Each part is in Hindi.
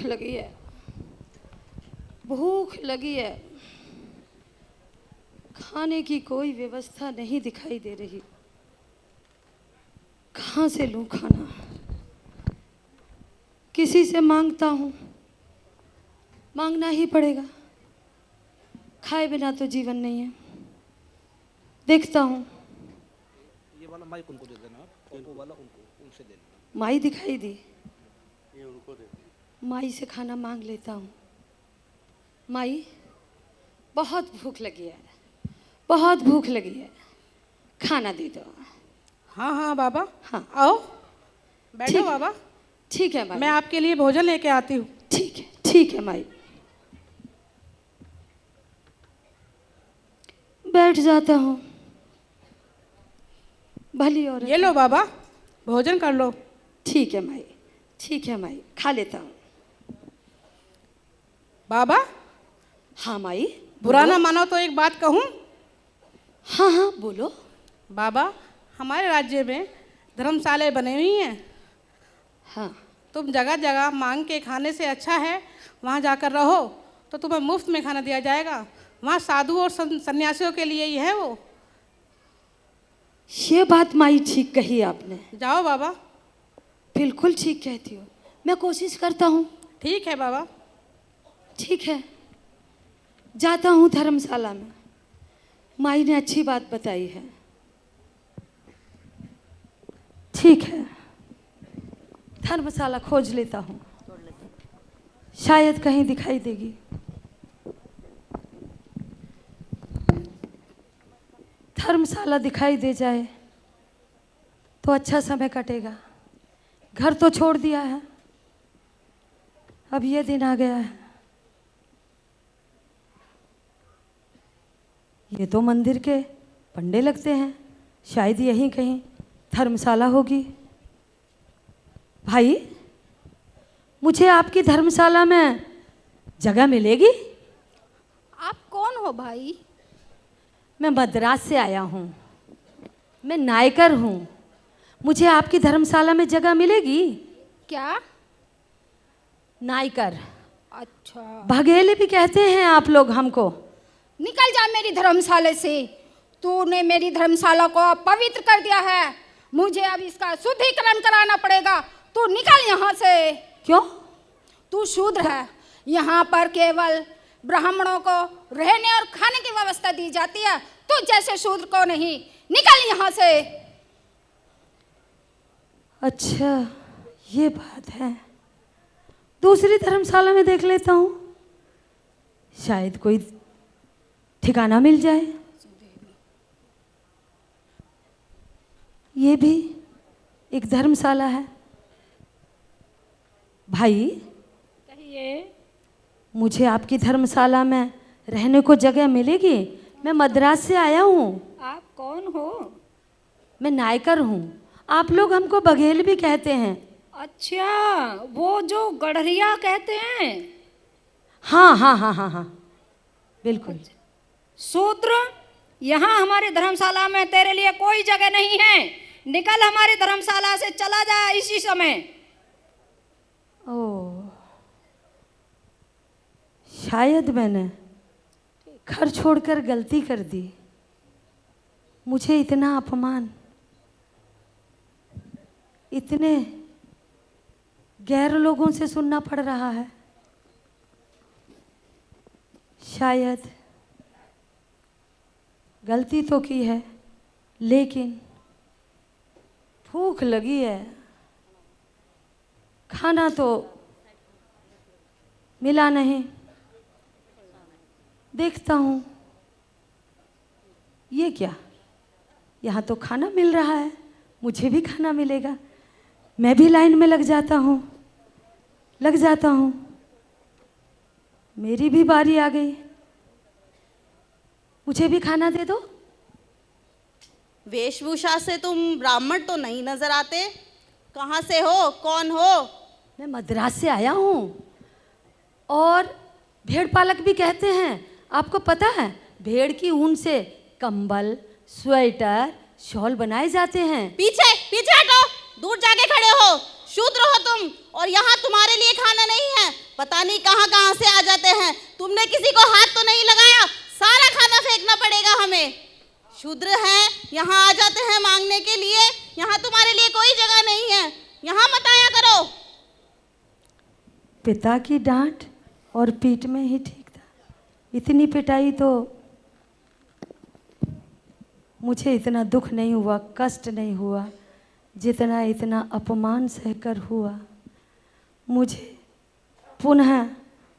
लगी है, भूख लगी है। खाने की कोई व्यवस्था नहीं दिखाई दे रही। कहाँ से लूँ खाना? किसी से मांगता हूँ, मांगना ही पड़ेगा। खाए बिना तो जीवन नहीं है। देखता हूँ। ये वाला माइक उनको दे देना, वो वाला उनको उनसे दे देना। माई दिखाई दी, ये उनको दे देना। माई से खाना मांग लेता हूँ। माई, बहुत भूख लगी है, बहुत भूख लगी है, खाना दे दो। हाँ हाँ बाबा, हाँ आओ बैठो ठीक है। बाबा। ठीक है माई, मैं आपके लिए भोजन लेके आती हूँ। ठीक है माई। बैठ जाता हूँ। भली औरत। ये लो बाबा, भोजन कर लो। ठीक है माई, ठीक है माई, खा लेता हूँ। बाबा, हाँ माई। बुरा बोलो। ना मानो तो एक बात कहूँ। हाँ हाँ बोलो। बाबा, हमारे राज्य में धर्मशालाएं बनी हुई हैं। हाँ तुम जगह जगह मांग के खाने से अच्छा है वहाँ जाकर रहो, तो तुम्हें मुफ्त में खाना दिया जाएगा। वहाँ साधु और सन्यासियों के लिए ही है वो। ये बात माई ठीक कही आपने। जाओ बाबा। बिल्कुल ठीक कहती हो। मैं कोशिश करता हूँ। ठीक है बाबा। ठीक है, जाता हूँ धर्मशाला में। माई ने अच्छी बात बताई है। ठीक है, धर्मशाला खोज लेता हूँ, शायद कहीं दिखाई देगी। धर्मशाला दिखाई दे जाए तो अच्छा समय कटेगा। घर तो छोड़ दिया है, अब ये दिन आ गया है। ये तो मंदिर के पंडे लगते हैं, शायद यहीं कहीं धर्मशाला होगी। भाई, मुझे आपकी धर्मशाला में जगह मिलेगी? आप कौन हो भाई? मैं मद्रास से आया हूँ, मैं नायकर हूँ। मुझे आपकी धर्मशाला में जगह मिलेगी? क्या? नायकर, अच्छा, भगेले भी कहते हैं आप लोग हमको। निकल जा मेरी धर्मशाला से। तूने मेरी धर्मशाला को पवित्र कर दिया है। मुझे अब इसका शुद्धिकरण कराना पड़ेगा। तू निकल यहाँ से। क्यों? तू शूद्र है। यहाँ पर केवल ब्राह्मणों को रहने और खाने की व्यवस्था दी जाती है, तू जैसे शूद्र को नहीं। निकल यहाँ से। अच्छा, ये बात है। दूसरी धर्मशाला में देख लेता हूँ, शायद कोई ठिकाना मिल जाए। ये भी एक धर्मशाला है। भाई, कहिए। मुझे आपकी धर्मशाला में रहने को जगह मिलेगी? मैं मद्रास से आया हूँ। आप कौन हो? मैं नायकर हूँ। आप लोग हमको बघेल भी कहते हैं। अच्छा, वो जो गढ़रिया कहते हैं। हाँ हाँ हाँ हाँ हाँ, बिल्कुल। शूद्र, यहाँ हमारी धर्मशाला में तेरे लिए कोई जगह नहीं है। निकल हमारी धर्मशाला से, चला जा इसी समय। ओह, शायद मैंने घर छोड़कर गलती कर दी। मुझे इतना अपमान, इतने गैर लोगों से सुनना पड़ रहा है। शायद गलती तो की है, लेकिन भूख लगी है। खाना तो मिला नहीं। देखता हूँ, ये क्या, यहाँ तो खाना मिल रहा है, मुझे भी खाना मिलेगा। मैं भी लाइन में लग जाता हूँ, लग जाता हूँ। मेरी भी बारी आ गई, मुझे भी खाना दे दो। वेशभूषा से तुम ब्राह्मण तो नहीं नजर आते। कहाँ से हो, कौन हो? मैं मद्रास से आया हूँ, और भेड़ पालक भी कहते हैं। आपको पता है, भेड़ की ऊन से कंबल, स्वेटर, शॉल बनाए जाते हैं। पीछे पीछे हटो, दूर जाके खड़े हो। शूद्र हो तुम, और यहाँ तुम्हारे लिए खाना नहीं है। पता नहीं कहाँ कहाँ से आ जाते हैं। तुमने किसी को हाथ तो नहीं लगाया? सारा खाना फेंकना पड़ेगा हमें। शूद्र हैं, यहाँ आ जाते हैं मांगने के लिए। यहाँ तुम्हारे लिए कोई जगह नहीं है, यहाँ मत आया करो। पिता की डांट और पीठ में ही ठीक था। इतनी पिटाई तो मुझे इतना दुख नहीं हुआ, कष्ट नहीं हुआ, जितना इतना अपमान सहकर हुआ। मुझे पुनः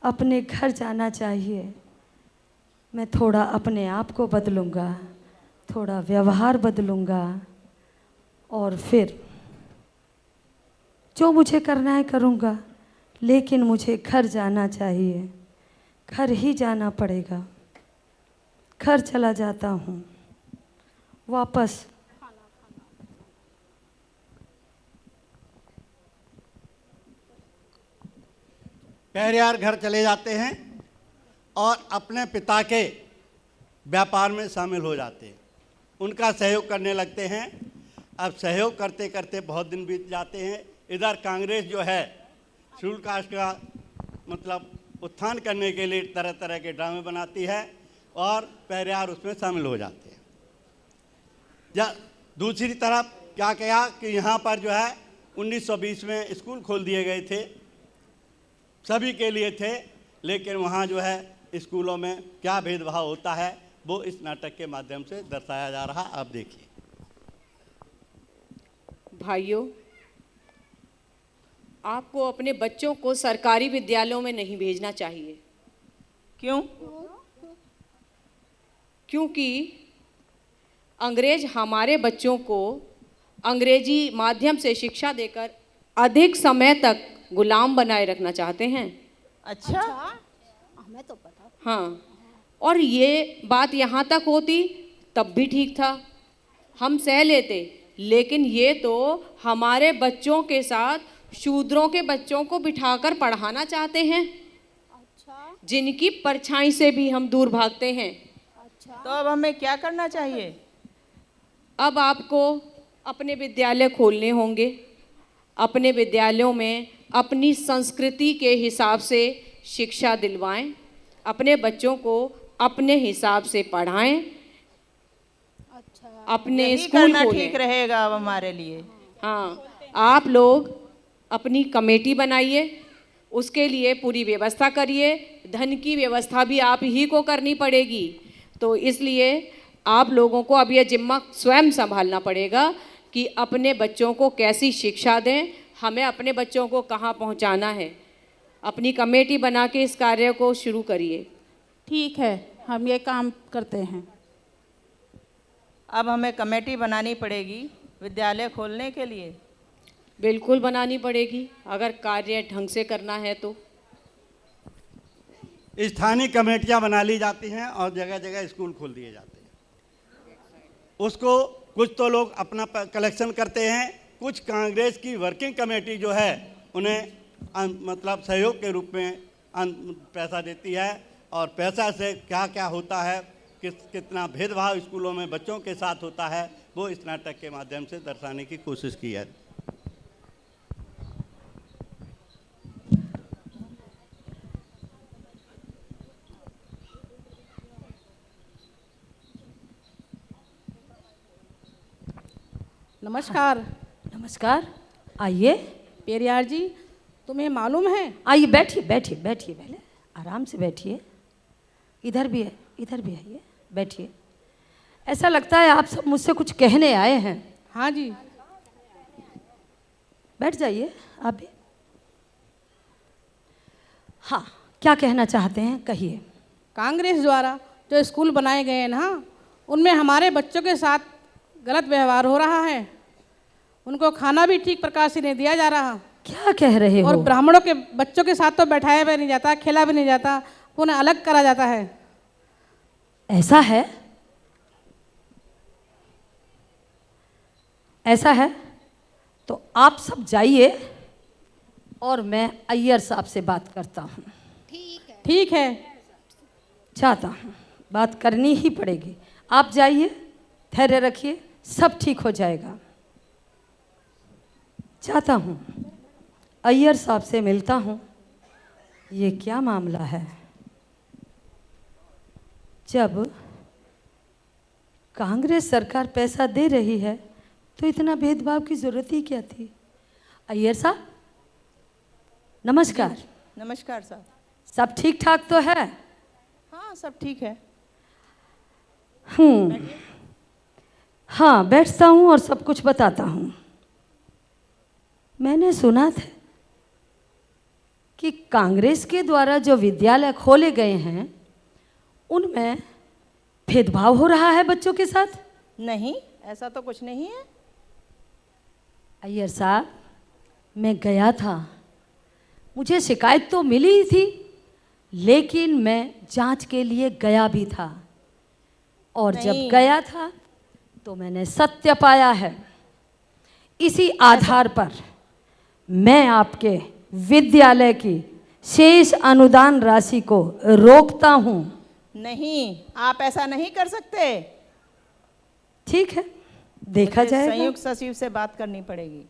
अपने घर जाना चाहिए। मैं थोड़ा अपने आप को बदलूँगा, थोड़ा व्यवहार बदलूँगा और फिर जो मुझे करना है करूँगा। लेकिन मुझे घर जाना चाहिए, घर ही जाना पड़ेगा। घर चला जाता हूँ वापस। पहरेदार घर चले जाते हैं और अपने पिता के व्यापार में शामिल हो जाते हैं, उनका सहयोग करने लगते हैं। अब सहयोग करते करते बहुत दिन बीत जाते हैं। इधर कांग्रेस जो है शेड्यूल कास्ट का मतलब उत्थान करने के लिए तरह तरह के ड्रामे बनाती है और पहरेदार उसमें शामिल हो जाते हैं। या दूसरी तरफ क्या किया कि यहाँ पर जो है 1920 में स्कूल खोल दिए गए थे, सभी के लिए थे, लेकिन वहाँ जो है स्कूलों में क्या भेदभाव होता है वो इस नाटक के माध्यम से दर्शाया जा रहा। आप देखिए। भाइयों, आपको अपने बच्चों को सरकारी विद्यालयों में नहीं भेजना चाहिए। क्यों? क्योंकि अंग्रेज हमारे बच्चों को अंग्रेजी माध्यम से शिक्षा देकर अधिक समय तक गुलाम बनाए रखना चाहते हैं। अच्छा, हमें तो पता। हाँ, और ये बात यहाँ तक होती तब भी ठीक था, हम सह लेते। लेकिन ये तो हमारे बच्चों के साथ शूद्रों के बच्चों को बिठाकर पढ़ाना चाहते हैं। अच्छा, जिनकी परछाई से भी हम दूर भागते हैं। अच्छा, तो अब हमें क्या करना चाहिए? अब आपको अपने विद्यालय खोलने होंगे। अपने विद्यालयों में अपनी संस्कृति के हिसाब से शिक्षा दिलवाएं, अपने बच्चों को अपने हिसाब से पढ़ाएं, अच्छा, अपने यही स्कूल करना खोलें। ठीक रहेगा अब हमारे लिए। हाँ, आप लोग अपनी कमेटी बनाइए, उसके लिए पूरी व्यवस्था करिए। धन की व्यवस्था भी आप ही को करनी पड़ेगी। तो इसलिए आप लोगों को अब यह जिम्मा स्वयं संभालना पड़ेगा कि अपने बच्चों को कैसी शिक्षा दें, हमें अपने बच्चों को कहाँ पहुँचाना है। अपनी कमेटी बना के इस कार्य को शुरू करिए। ठीक है, हम ये काम करते हैं। अब हमें कमेटी बनानी पड़ेगी विद्यालय खोलने के लिए। बिल्कुल बनानी पड़ेगी, अगर कार्य ढंग से करना है तो। स्थानीय कमेटियां बना ली जाती हैं और जगह जगह स्कूल खोल दिए जाते हैं। उसको कुछ तो लोग अपना कलेक्शन करते हैं, कुछ कांग्रेस की वर्किंग कमेटी जो है उन्हें मतलब सहयोग के रूप में पैसा देती है। और पैसा से क्या क्या होता है, कितना भेदभाव स्कूलों में बच्चों के साथ होता है, वो इस नाटक के माध्यम से दर्शाने की कोशिश की है। नमस्कार। नमस्कार, आइए। पेरियार जी, तुम्हें मालूम है? आइए, बैठिए बैठिए बैठिए, पहले आराम से बैठिए। इधर भी है, इधर भी आइए, बैठिए। ऐसा लगता है आप सब मुझसे कुछ कहने आए हैं। हाँ जी। बैठ जाइए आप भी। हाँ, क्या कहना चाहते हैं, कहिए। कांग्रेस द्वारा जो स्कूल बनाए गए हैं ना, उनमें हमारे बच्चों के साथ गलत व्यवहार हो रहा है। उनको खाना भी ठीक प्रकार से नहीं दिया जा रहा। क्या कह रहे हो? और ब्राह्मणों के बच्चों के साथ तो बैठाया भी नहीं जाता, खेला भी नहीं जाता, उन्हें अलग करा जाता है। ऐसा है? ऐसा है तो आप सब जाइए और मैं अय्यर साहब से बात करता हूँ। ठीक है। चाहता हूँ, बात करनी ही पड़ेगी। आप जाइए, धैर्य रखिए, सब ठीक हो जाएगा। चाहता हूँ अय्यर साहब से मिलता हूँ ये क्या मामला है? जब कांग्रेस सरकार पैसा दे रही है तो इतना भेदभाव की जरूरत ही क्या थी? अय्यर साहब नमस्कार। नमस्कार साहब। सब ठीक ठाक तो है? हाँ सब ठीक है। हाँ बैठता हूँ और सब कुछ बताता हूँ। मैंने सुना था कि कांग्रेस के द्वारा जो विद्यालय खोले गए हैं उनमें भेदभाव हो रहा है बच्चों के साथ। नहीं, ऐसा तो कुछ नहीं है। अय्यर साहब मैं गया था, मुझे शिकायत तो मिली ही थी, लेकिन मैं जांच के लिए गया भी था और जब नहीं। गया था तो मैंने सत्य पाया है। इसी आधार पर मैं आपके विद्यालय की शेष अनुदान राशि को रोकता हूँ। नहीं, आप ऐसा नहीं कर सकते। ठीक है, देखा मुझे जाएगा। संयुक्त सचिव से बात करनी पड़ेगी।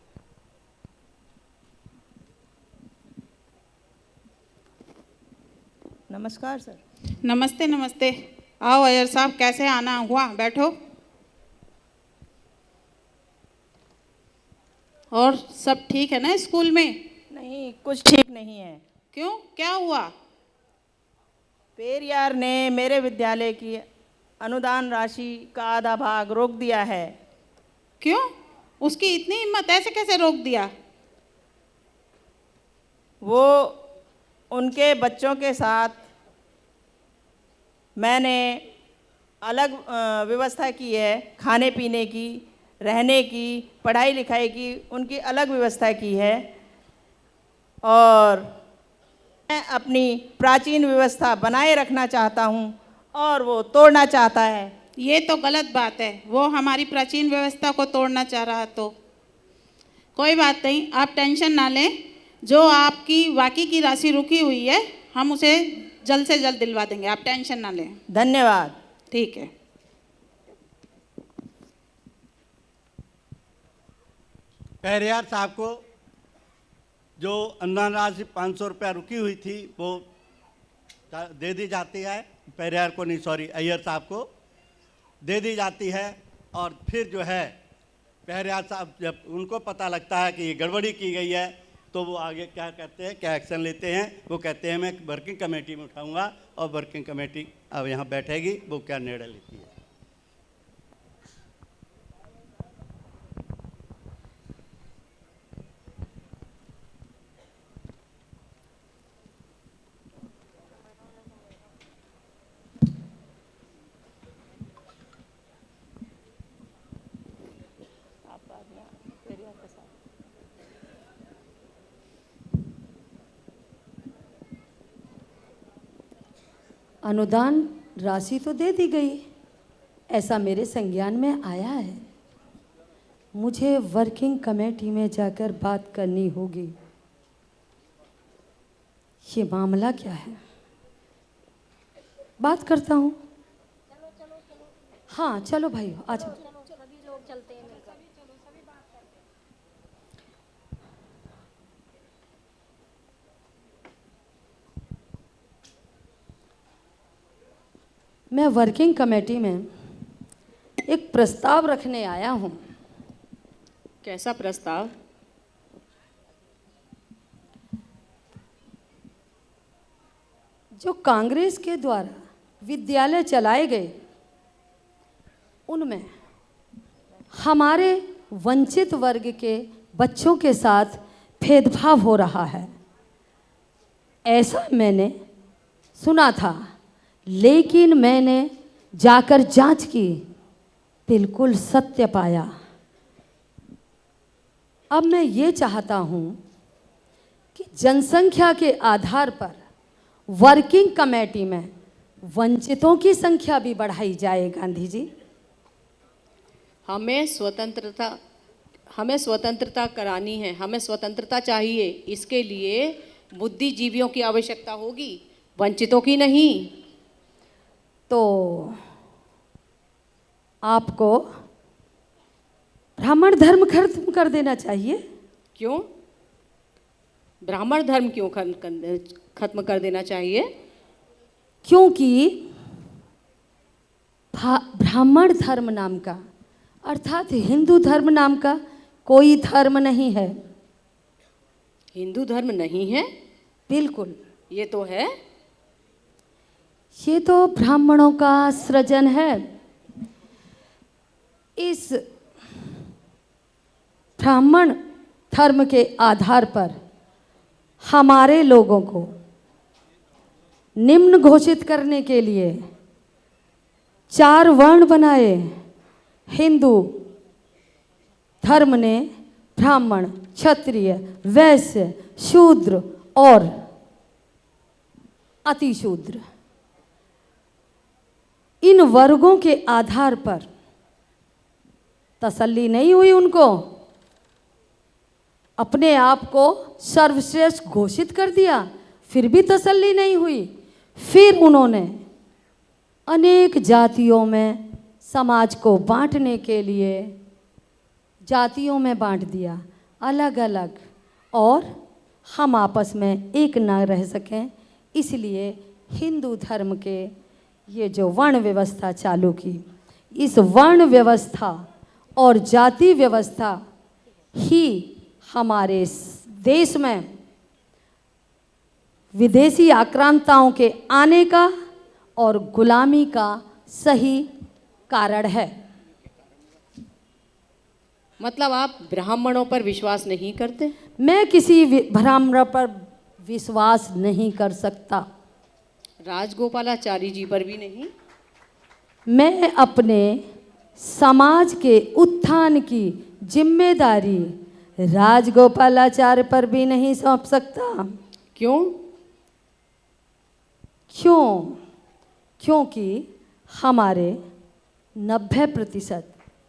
नमस्कार सर। नमस्ते नमस्ते। आओ अय्यर साहब, कैसे आना हुआ? बैठो। और सब ठीक है ना स्कूल में? नहीं, कुछ ठीक नहीं है। क्यों, क्या हुआ? पेरियार ने मेरे विद्यालय की अनुदान राशि का आधा भाग रोक दिया है। क्यों? उसकी इतनी हिम्मत, ऐसे कैसे रोक दिया? वो उनके बच्चों के साथ मैंने अलग व्यवस्था की है, खाने पीने की, रहने की, पढ़ाई लिखाई की, उनकी अलग व्यवस्था की है और मैं अपनी प्राचीन व्यवस्था बनाए रखना चाहता हूँ और वो तोड़ना चाहता है। ये तो गलत बात है। वो हमारी प्राचीन व्यवस्था को तोड़ना चाह रहा तो कोई बात नहीं, आप टेंशन ना लें। जो आपकी बाकी की राशि रुकी हुई है हम उसे जल्द से जल्द दिलवा देंगे, आप टेंशन ना लें। धन्यवाद। ठीक है। पहरेयार साहब को जो अनुदान राशि 500 रुपया रुकी हुई थी वो दे दी जाती है। पहरेयार को नहीं, सॉरी, अय्यर साहब को दे दी जाती है। और फिर जो है पहरेयार साहब जब उनको पता लगता है कि ये गड़बड़ी की गई है तो वो आगे क्या करते हैं, क्या एक्शन लेते हैं? वो कहते हैं मैं वर्किंग कमेटी में उठाऊंगा और वर्किंग कमेटी अब यहाँ बैठेगी, वो क्या निर्णय लेती है। अनुदान राशि तो दे दी गई, ऐसा मेरे संज्ञान में आया है। मुझे वर्किंग कमेटी में जाकर बात करनी होगी। ये मामला क्या है, बात करता हूँ। हाँ चलो भाई आ जाओ। मैं वर्किंग कमेटी में एक प्रस्ताव रखने आया हूँ। कैसा प्रस्ताव? जो कांग्रेस के द्वारा विद्यालय चलाए गए उनमें हमारे वंचित वर्ग के बच्चों के साथ भेदभाव हो रहा है, ऐसा मैंने सुना था। लेकिन मैंने जाकर जांच की, बिल्कुल सत्य पाया। अब मैं ये चाहता हूँ कि जनसंख्या के आधार पर वर्किंग कमेटी में वंचितों की संख्या भी बढ़ाई जाए। गांधी जी, हमें स्वतंत्रता करानी है, हमें स्वतंत्रता चाहिए। इसके लिए बुद्धिजीवियों की आवश्यकता होगी, वंचितों की नहीं। तो आपको ब्राह्मण धर्म खत्म कर देना चाहिए। क्यों? ब्राह्मण धर्म क्यों खत्म कर देना चाहिए? क्योंकि ब्राह्मण धर्म नाम का अर्थात हिंदू धर्म नाम का कोई धर्म नहीं है। हिंदू धर्म नहीं है? बिल्कुल। ये तो है। ये तो ब्राह्मणों का सृजन है। इस ब्राह्मण धर्म के आधार पर हमारे लोगों को निम्न घोषित करने के लिए 4 वर्ण बनाए। हिंदू धर्म ने ब्राह्मण, क्षत्रिय, वैश्य, शूद्र और अतिशूद्र इन वर्गों के आधार पर तसल्ली नहीं हुई उनको, अपने आप को सर्वश्रेष्ठ घोषित कर दिया, फिर भी तसल्ली नहीं हुई। फिर उन्होंने अनेक जातियों में समाज को बांटने के लिए जातियों में बांट दिया अलग अलग, और हम आपस में एक न रह सकें, इसलिए हिंदू धर्म के ये जो वर्ण व्यवस्था चालू की, इस वर्ण व्यवस्था और जाति व्यवस्था ही हमारे देश में विदेशी आक्रांताओं के आने का और गुलामी का सही कारण है। मतलब आप ब्राह्मणों पर विश्वास नहीं करते? मैं किसी ब्राह्मण पर विश्वास नहीं कर सकता। राजगोपालाचारी जी पर भी नहीं? मैं अपने समाज के उत्थान की जिम्मेदारी राजगोपालाचार्य पर भी नहीं सौंप सकता। क्यों? क्योंकि हमारे 90%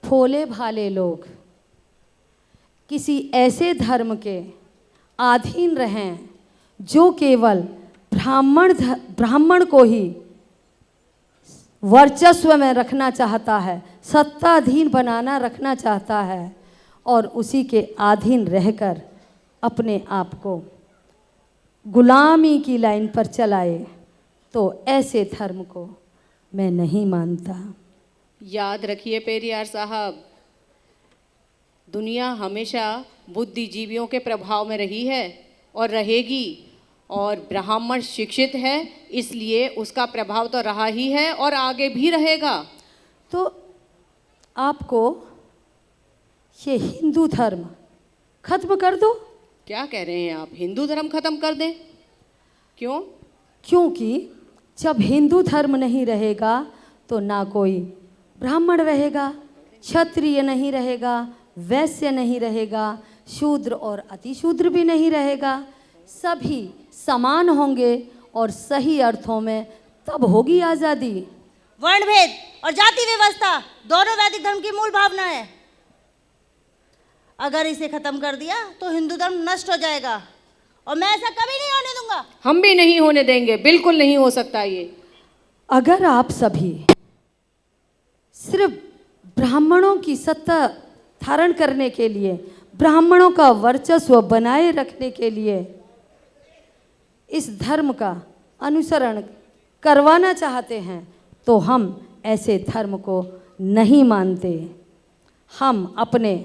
भोले भाले लोग किसी ऐसे धर्म के अधीन रहें जो केवल ब्राह्मण को ही वर्चस्व में रखना चाहता है, सत्ताधीन बनाना रखना चाहता है, और उसी के अधीन रहकर अपने आप को गुलामी की लाइन पर चलाए, तो ऐसे धर्म को मैं नहीं मानता। याद रखिए पेरियार साहब, दुनिया हमेशा बुद्धिजीवियों के प्रभाव में रही है और रहेगी, और ब्राह्मण शिक्षित है इसलिए उसका प्रभाव तो रहा ही है और आगे भी रहेगा। तो आपको ये हिंदू धर्म खत्म कर दो। क्या कह रहे हैं आप? हिंदू धर्म खत्म कर दें? क्यों? क्योंकि जब हिंदू धर्म नहीं रहेगा तो ना कोई ब्राह्मण रहेगा, क्षत्रिय नहीं रहेगा, वैश्य नहीं रहेगा, शूद्र और अतिशूद्र भी नहीं रहेगा। सभी समान होंगे और सही अर्थों में तब होगी आज़ादी। वर्णभेद और जाति व्यवस्था दोनों वैदिक धर्म की मूल भावना है। अगर इसे खत्म कर दिया तो हिंदू धर्म नष्ट हो जाएगा, और मैं ऐसा कभी नहीं होने दूंगा। हम भी नहीं होने देंगे, बिल्कुल नहीं हो सकता ये। अगर आप सभी सिर्फ ब्राह्मणों की सत्ता धारण करने के लिए, ब्राह्मणों का वर्चस्व बनाए रखने के लिए इस धर्म का अनुसरण करवाना चाहते हैं, तो हम ऐसे धर्म को नहीं मानते। हम अपने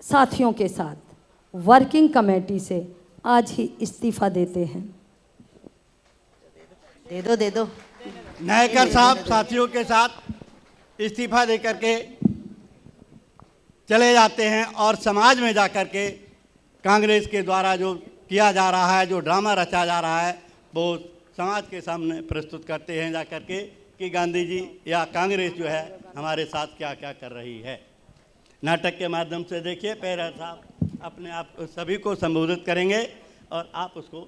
साथियों के साथ वर्किंग कमेटी से आज ही इस्तीफा देते हैं। दे दो। नायकर साहब साथियों के साथ इस्तीफा दे करके चले जाते हैं, और समाज में जा कर के कांग्रेस के द्वारा जो किया जा रहा है, जो ड्रामा रचा जा रहा है, वो समाज के सामने प्रस्तुत करते हैं जा कर के कि गांधी जी या कांग्रेस जो है हमारे साथ क्या क्या कर रही है। नाटक के माध्यम से देखिए पेरियार साहब अपने आप सभी को संबोधित करेंगे और आप उसको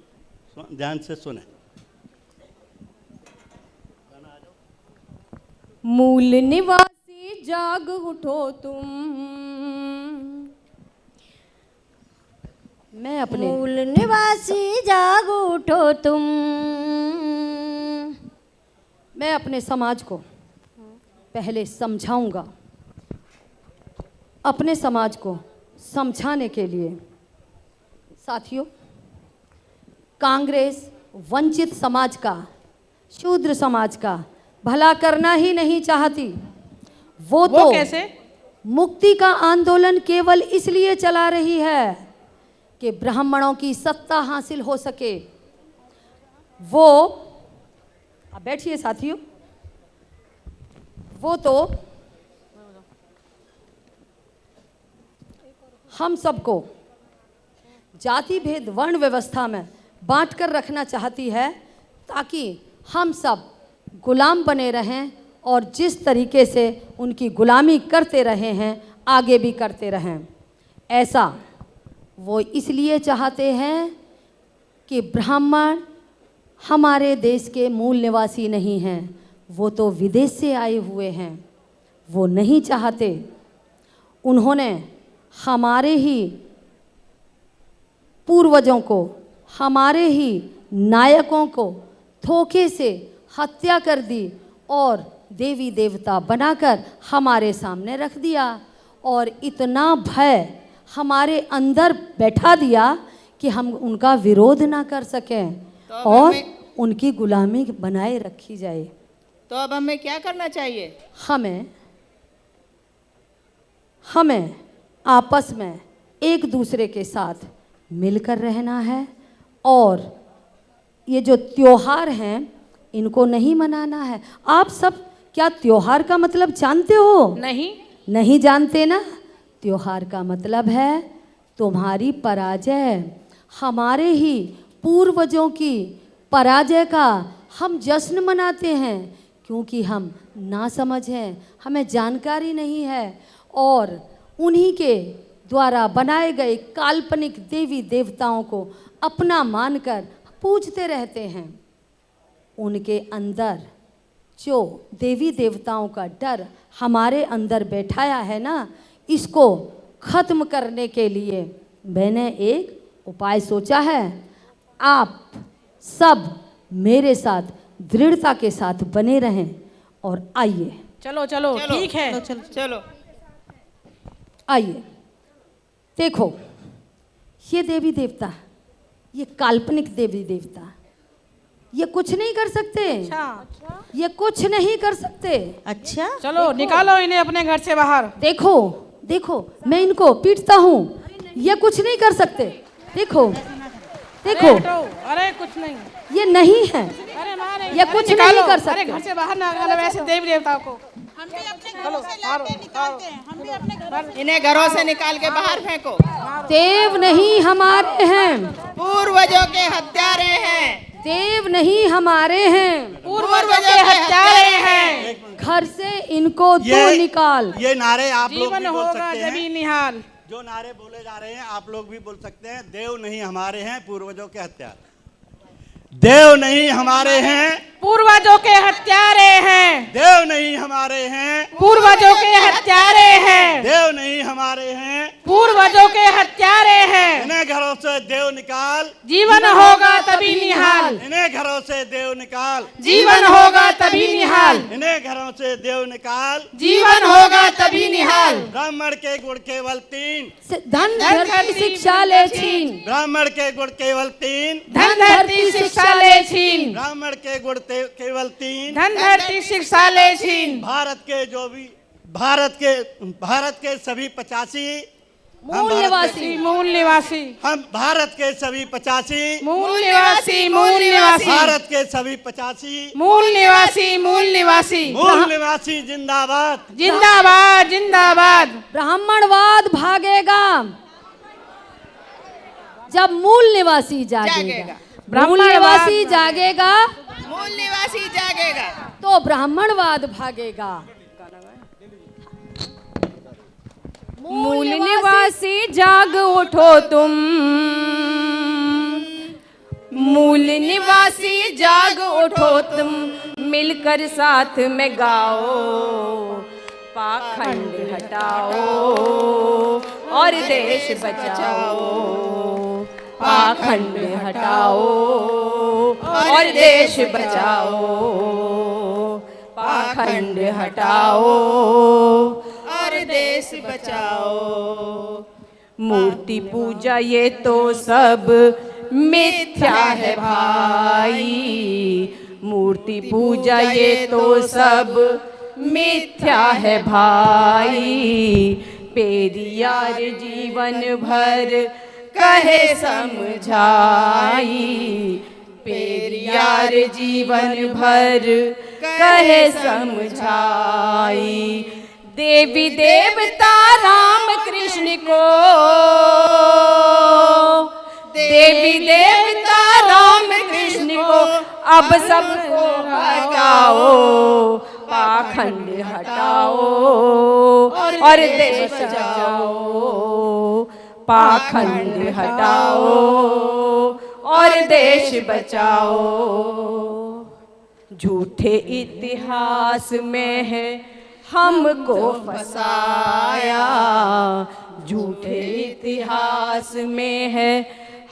ध्यान से सुने। मूल निवासी जाग उठो तुम, मैं अपने मूल निवासी जाग उठो तुम। मैं अपने समाज को पहले समझाऊंगा। अपने समाज को समझाने के लिए साथियों, कांग्रेस वंचित समाज का, शूद्र समाज का भला करना ही नहीं चाहती। वो तो कैसे? मुक्ति का आंदोलन केवल इसलिए चला रही है कि ब्राह्मणों की सत्ता हासिल हो सके। वो, अब बैठिए साथियों, वो तो हम सबको जाति भेद वर्ण व्यवस्था में बांट कर रखना चाहती है ताकि हम सब गुलाम बने रहें और जिस तरीके से उनकी गुलामी करते रहे हैं आगे भी करते रहें। ऐसा वो इसलिए चाहते हैं कि ब्राह्मण हमारे देश के मूल निवासी नहीं हैं, वो तो विदेश से आए हुए हैं। वो नहीं चाहते। उन्होंने हमारे ही पूर्वजों को, हमारे ही नायकों को धोखे से हत्या कर दी और देवी देवता बनाकर हमारे सामने रख दिया और इतना भय हमारे अंदर बैठा दिया कि हम उनका विरोध ना कर सकें और उनकी गुलामी बनाए रखी जाए। तो अब हमें क्या करना चाहिए? हमें आपस में एक दूसरे के साथ मिलकर रहना है और ये जो त्योहार हैं इनको नहीं मनाना है। आप सब क्या त्योहार का मतलब जानते हो? नहीं जानते ना? त्योहार का मतलब है तुम्हारी पराजय। हमारे ही पूर्वजों की पराजय का हम जश्न मनाते हैं क्योंकि हम नासमझ हैं, हमें जानकारी नहीं है और उन्हीं के द्वारा बनाए गए काल्पनिक देवी देवताओं को अपना मानकर पूजते रहते हैं। उनके अंदर जो देवी देवताओं का डर हमारे अंदर बैठाया है ना, इसको खत्म करने के लिए मैंने एक उपाय सोचा है। आप सब मेरे साथ दृढ़ता के साथ बने रहें और आइए। चलो ठीक है, चलो आइए, देखो ये देवी देवता, ये काल्पनिक देवी देवता, ये कुछ नहीं कर सकते। ये कुछ नहीं कर सकते। अच्छा, चलो निकालो इन्हें अपने घर से बाहर। देखो देखो, मैं इनको पीटता हूँ, ये कुछ नहीं कर सकते। देखो देखो, अरे कुछ नहीं, ये नहीं है, अरे ये कुछ नहीं कर सकते। अरे घर से बाहर ना निकालो ऐसे देवी देवताओं को। इन्हें घरों से निकाल के बाहर फेंको। देव नहीं हमारे हैं, पूर्वजों के हत्यारे हैं। देव नहीं हमारे हैं, पूर्वजों के हत्यारे हैं। घर से इनको दो निकाल। ये नारे आप लोग जीवन भी बोल होगा सकते जबी हैं। निहाल। जो नारे बोले जा रहे हैं आप लोग भी बोल सकते हैं। देव नहीं हमारे हैं, पूर्वजों के हत्या। देव नहीं हमारे हैं, पूर्वजों के हत्यारे हैं। देव नहीं हमारे हैं, पूर्वजों के हत्यारे हैं। देव नहीं हमारे हैं, पूर्वजों के हत्यारे हैं। इन्हें घरों से देव निकाल, जीवन होगा तभी निहाल। इन्हें घरों से देव निकाल, जीवन होगा तभी निहाल। इन्हें घरों से देव निकाल। जीवन होगा तभी निहाल। ब्राह्मण के गुण केवल 3, धन धरती शिक्षा ले छीन। ब्राह्मण के गुण केवल 3, धन धरती शिक्षा ले छीन। ब्राह्मण के गुण केवल 3, धन धरती शिक्षा ले छीन। भारत के सभी 85 मूल निवासी, मूल निवासी, हम भारत के सभी 85 मूल निवासी, मूल निवासी, भारत के सभी 85 मूल निवासी, मूल निवासी, मूल निवासी जिंदाबाद, जिंदाबाद, जिंदाबाद। ब्राह्मणवाद भागेगा जब मूल निवासी जागेगा। मूल निवासी जागेगा, मूल निवासी जागेगा तो ब्राह्मणवाद भागेगा। मूल निवासी जाग उठो तुम, मूल निवासी जाग उठो तुम, मिलकर साथ में गाओ, पाखंड हटाओ और देश बचाओ, पाखंड हटाओ और देश बचाओ, पाखंड हटाओ और देश बचाओ। मूर्ति पूजा ये तो सब मिथ्या है भाई, मूर्ति पूजा ये तो सब मिथ्या है भाई। पेरियार जीवन भर कहे समझाई, पेरियार जीवन भर कहे समझाई। देवी देवता राम कृष्ण को, देवी देवता राम कृष्ण को अब सबको हटाओ, पाखंड हटाओ और देश बचाओ, पाखंड हटाओ और देश बचाओ। झूठे इतिहास में है हमको फसाया, झूठे इतिहास में है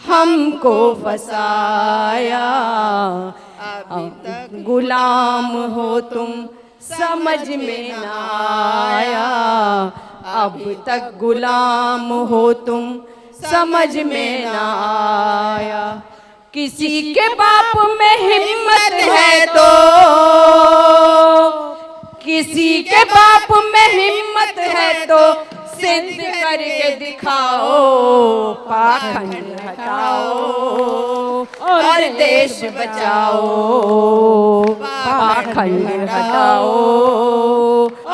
हमको फसाया। अब गुलाम हो तुम समझ में ना आया, अब तक गुलाम हो तुम समझ में ना आया। किसी के बाप में हिम्मत है तो, किसी के बाप में हिम्मत है तो सिद्ध करके दिखाओ, पाखंड हटाओ और देश बचाओ, पाखंड हटाओ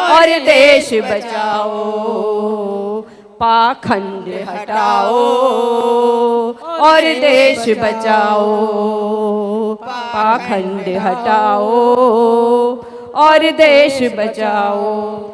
और देश बचाओ, पाखंड हटाओ और देश बचाओ, पाखंड हटाओ और देश बचाओ।